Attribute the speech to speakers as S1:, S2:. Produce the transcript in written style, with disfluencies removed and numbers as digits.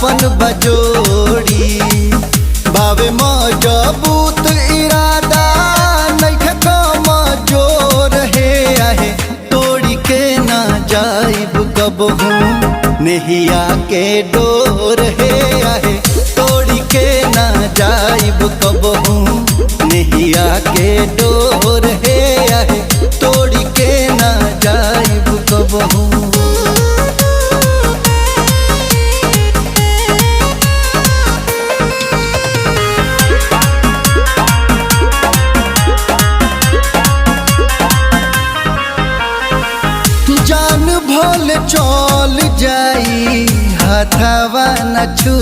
S1: आपन बजोड़ी बावे मजबूत इरादा नइखे कमजोर हे आहे तोड़ी के ना जाइब कबहू नेहिया के डोर हे आहे तोड़ी के ना जाइब कबहू नेहिया के डोर हे आहे तोड़ी के ना जाइब कबहू। जान भल चल जाई हथवा न छू